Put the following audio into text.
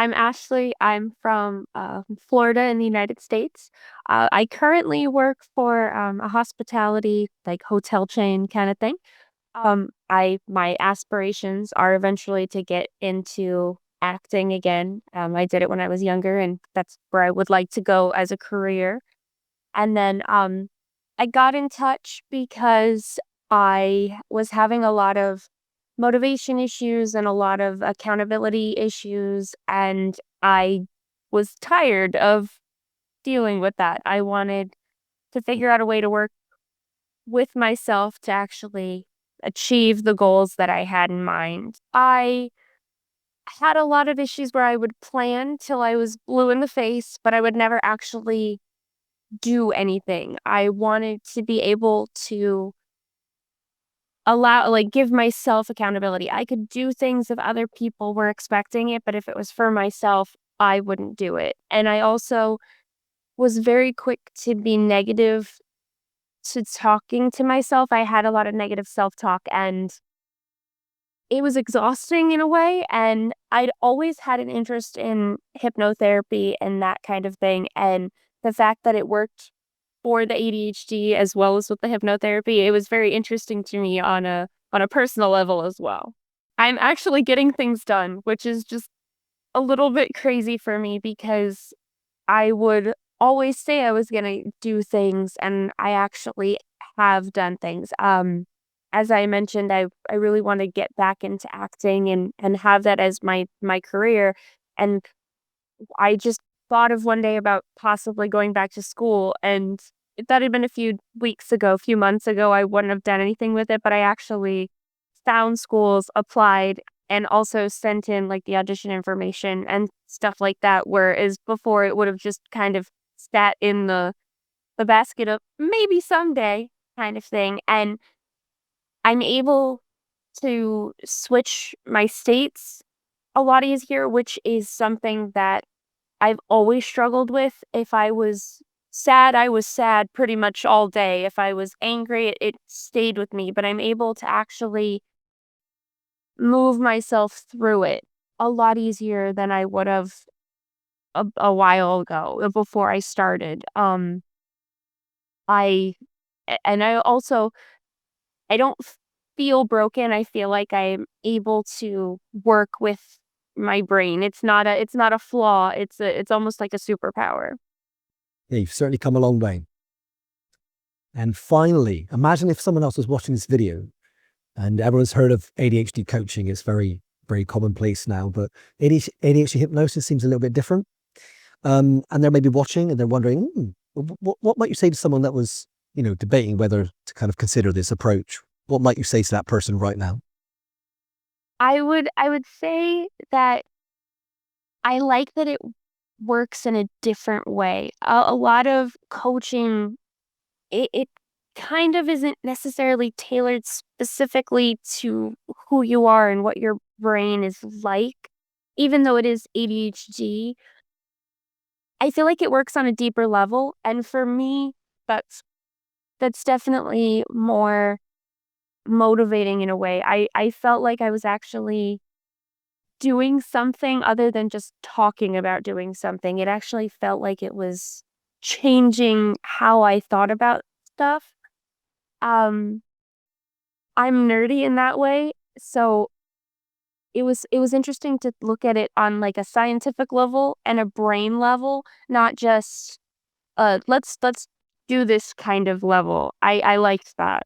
I'm Ashley. I'm from Florida in the United States. I currently work for a hospitality, like hotel chain kind of thing. I my aspirations are eventually to get into acting again. I did it when I was younger, and that's where I would like to go as a career. And then I got in touch because I was having a lot of motivation issues and a lot of accountability issues, and I was tired of dealing with that. I wanted to figure out a way to work with myself to actually achieve the goals that I had in mind. I had a lot of issues where I would plan till I was blue in the face, but I would never actually do anything. I wanted to be able to give myself accountability. I could do things if other people were expecting it, but if it was for myself, I wouldn't do it. And I also was very quick to be negative to talking to myself. I had a lot of negative self-talk, and it was exhausting in a way, and I'd always had an interest in hypnotherapy and that kind of thing, and the fact that it worked for the ADHD as well as with the hypnotherapy, it was very interesting to me on a personal level as well. I'm actually getting things done, which is just a little bit crazy for me because I would always say I was gonna do things, and I actually have done things. As I mentioned, I really wanna get back into acting and have that as my career, and I just thought of one day about possibly going back to school, and if that had been a few weeks ago, a few months ago, I wouldn't have done anything with it, but I actually found schools, applied, and also sent in, like, the audition information and stuff like that, whereas before it would have just kind of sat in the basket of maybe someday kind of thing, and I'm able to switch my states a lot easier, which is something that I've always struggled with. If I was sad pretty much all day. If I was angry, it stayed with me, but I'm able to actually move myself through it a lot easier than I would have a while ago, before I started. I and I also I don't feel broken. I feel like I'm able to work with my brain. It's not a flaw. It's almost like a superpower. Yeah, you've certainly come a long way. And finally, imagine if someone else was watching this video and everyone's heard of ADHD coaching. It's very, very commonplace now, but ADHD hypnosis seems a little bit different. And they're maybe watching and they're wondering, what might you say to someone that was, debating whether to kind of consider this approach? What might you say to that person right now? I would say that I like that it works in a different way. A lot of coaching, it kind of isn't necessarily tailored specifically to who you are and what your brain is like. Even though it is ADHD, I feel like it works on a deeper level. And for me, that's definitely more motivating in a way. I felt like I was actually doing something other than just talking about doing something. It actually felt like it was changing how I thought about stuff. Um, I'm nerdy in that way, so it was interesting to look at it on, like, a scientific level and a brain level, not just, let's do this kind of level. I liked that.